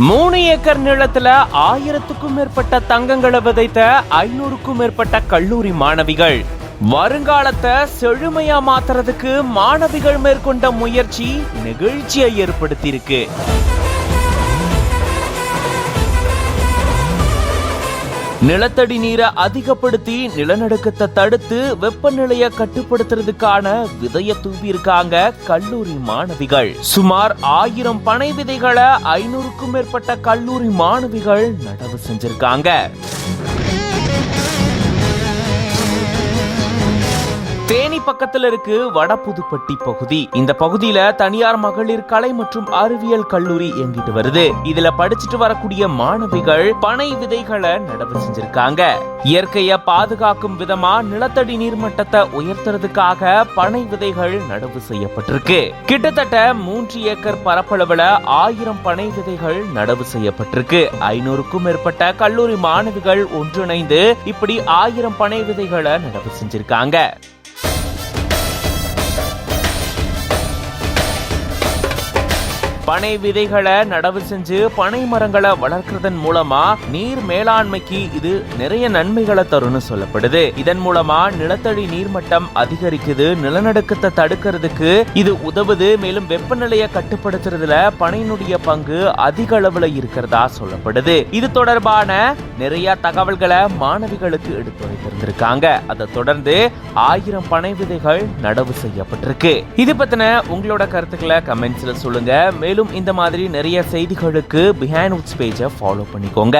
3 acre நிலத்துல 1000க்கும் மேற்பட்ட தங்கங்களை விதைத்த 500க்கும் மேற்பட்ட கல்லூரி மாணவிகள் வருங்காலத்தை செழுமையா மாத்துறதுக்கு மாணவிகள் மேற்கொண்ட முயற்சி நெகிழ்ச்சியை ஏற்படுத்தியிருக்கு. நிலத்தடி நீரை அதிகப்படுத்தி நிலநடுக்கத்தை தடுத்து வெப்பநிலையை கட்டுப்படுத்துறதுக்கான விதைய தூவி இருக்காங்க கல்லூரி மாணவிகள். சுமார் 1000 பனை விதைகளை 500க்கும் மேற்பட்ட கல்லூரி மாணவிகள் நடவு செஞ்சிருக்காங்க. தேனி பக்கத்துல இருக்கு வடபுதுப்பட்டி பகுதி. இந்த பகுதியில தனியார் மகளிர் கலை மற்றும் அறிவியல் கல்லூரி இயங்கிட்டு வருது. இதுல படிச்சுட்டு வரக்கூடிய மாணவிகள் பனை விதைகளை நடவு செஞ்சிருக்காங்க. இயற்கையை பாதுகாக்கும் விதமா நிலத்தடி நீர்மட்டத்தை உயர்த்துறதுக்காக பனை விதைகள் நடவு செய்யப்பட்டிருக்கு. கிட்டத்தட்ட 3 ஏக்கர் பரப்பளவுல 1000 பனை விதைகள் நடவு செய்யப்பட்டிருக்கு. 500க்கும் மேற்பட்ட கல்லூரி மாணவிகள் ஒன்றிணைந்து இப்படி 1000 பனை விதைகளை நடவு செஞ்சிருக்காங்க. பனை விதைகளை நடவு செஞ்சு பனை மரங்களை வளர்க்கறதன் மூலமா நீர் மேலாண்மைக்கு இது நிறைய நன்மைகளை தரும்னு சொல்லப்படுது. இதன் மூலமா நிலத்தடி நீர்மட்டம் அதிகரிக்குது, நிலநடுக்கத்தை தடுக்கிறதுக்கு இது உதவுது. மேலும் வெப்பநிலையை கட்டுப்படுத்துறதுல பனையினுடைய பங்கு அதிக அளவுல இருக்கிறதா சொல்லப்படுது. இது தொடர்பான நிறைய தகவல்களை மாணவிகளுக்கு எடுத்துரைத்திருந்திருக்காங்க. அதை தொடர்ந்து 1000 பனை விதைகள் நடவு செய்யப்பட்டிருக்கு. இது பத்தின உங்களோட கருத்துக்களை கமெண்ட்ஸ்ல சொல்லுங்க. மேலும் இந்த மாதிரி நிறைய செய்திகளுக்கு பிஹைண்ட் வுட்ஸ் பேஜை ஃபாலோ பண்ணிக்கோங்க.